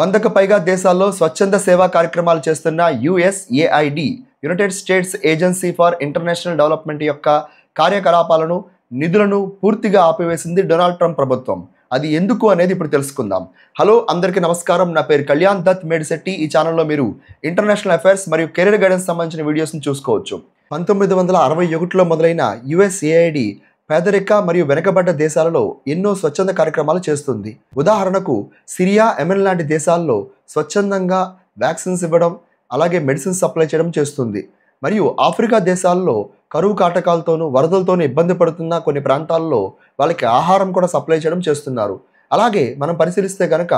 100కు పైగా దేశాల్లో స్వచ్ఛంద సేవా కార్యక్రమాలు చేస్తున్న USAID United states agency for international development యొక్క కార్యకలాపాలను నిధులను పూర్తిగా ఆపివేసింది డొనాల్డ్ ట్రంప్ ప్రభుత్వం. అది ఎందుకు అనేది ఇప్పుడు తెలుసుకుందాం. హలో అందరికీ నమస్కారం. నా పేరు కళ్యాణ్ దత్ మేడిశెట్టి. ఈ ఛానల్లో మీరు ఇంటర్నేషనల్ అఫైర్స్ మరియు కెరీర్ గైడెన్స్ సంబంధించిన వీడియోస్ని చూసుకోవచ్చు. 1961లో మొదలైన యుఎస్ఏఐడి పేదరిక మరియు వెనుకబడ్డ దేశాలలో ఎన్నో స్వచ్ఛంద కార్యక్రమాలు చేస్తుంది. ఉదాహరణకు సిరియా, యెమెన్ లాంటి దేశాల్లో స్వచ్ఛందంగా వ్యాక్సిన్స్ ఇవ్వడం, అలాగే మెడిసిన్స్ సప్లై చేయడం చేస్తుంది. మరియు ఆఫ్రికా దేశాల్లో కరువు కాటకాలతోనూ వరదలతోనూ ఇబ్బంది పడుతున్న కొన్ని ప్రాంతాల్లో వాళ్ళకి ఆహారం కూడా సప్లై చేయడం చేస్తున్నారు. అలాగే మనం పరిశీలిస్తే కనుక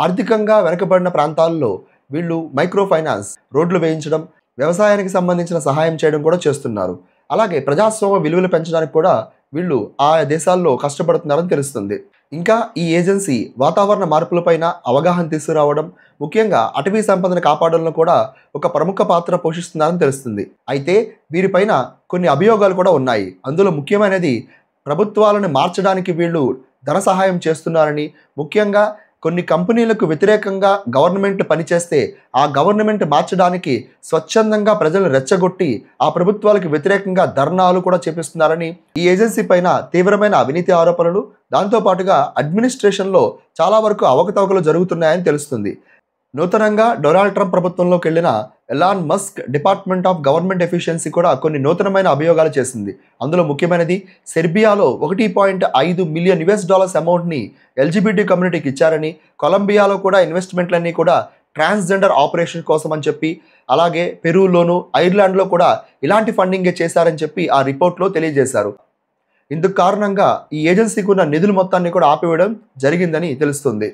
ఆర్థికంగా వెనుకబడిన ప్రాంతాల్లో వీళ్ళు మైక్రో ఫైనాన్స్, రోడ్లు వేయించడం, వ్యవసాయానికి సంబంధించిన సహాయం చేయడం కూడా చేస్తున్నారు. అలాగే ప్రజాస్వామ్య విలువలు పెంచడానికి కూడా వీళ్ళు ఆ దేశాల్లో కష్టపడుతున్నారని తెలుస్తుంది. ఇంకా ఈ ఏజెన్సీ వాతావరణ మార్పులపైన అవగాహన తీసుకురావడం, ముఖ్యంగా అటవీ సంపదను కాపాడంలో కూడా ఒక ప్రముఖ పాత్ర పోషిస్తున్నారని తెలుస్తుంది. అయితే వీరిపైన కొన్ని అభియోగాలు కూడా ఉన్నాయి. అందులో ముఖ్యమైనది ప్రభుత్వాలను మార్చడానికి వీళ్ళు ధన సహాయం చేస్తున్నారని, ముఖ్యంగా కొన్ని కంపెనీలకు వ్యతిరేకంగా గవర్నమెంట్ పనిచేస్తే ఆ గవర్నమెంట్ మార్చడానికి స్వచ్ఛందంగా ప్రజలను రెచ్చగొట్టి ఆ ప్రభుత్వాలకు వ్యతిరేకంగా ధర్నాలు కూడా చేపిస్తున్నారని, ఈ ఏజెన్సీ పైన తీవ్రమైన అవినీతి ఆరోపణలు, దాంతోపాటుగా అడ్మినిస్ట్రేషన్లో చాలా వరకు అవకతవకలు జరుగుతున్నాయని తెలుస్తుంది. నూతనంగా డొనాల్డ్ ట్రంప్ ప్రభుత్వంలోకి వెళ్ళిన Elon Musk department of government efficiency కూడా కొన్ని నూతనమైన అభియోగాలు చేసింది. అందులో ముఖ్యమైనది సెర్బియాలో $1.5 మిలియన్ అమౌంట్ని ఎల్జిబిటి కమ్యూనిటీకి ఇచ్చారని, కొలంబియాలో కూడా ఇన్వెస్ట్మెంట్లన్నీ కూడా ట్రాన్స్జెండర్ ఆపరేషన్ కోసం అని చెప్పి, అలాగే పెరూలోను, ఐర్లాండ్లో కూడా ఇలాంటి ఫండింగే చేశారని చెప్పి ఆ రిపోర్ట్లో తెలియజేశారు. ఇందుకు కారణంగా ఈ ఏజెన్సీకి ఉన్న నిధులు మొత్తాన్ని కూడా ఆపివేయడం జరిగిందని తెలుస్తుంది.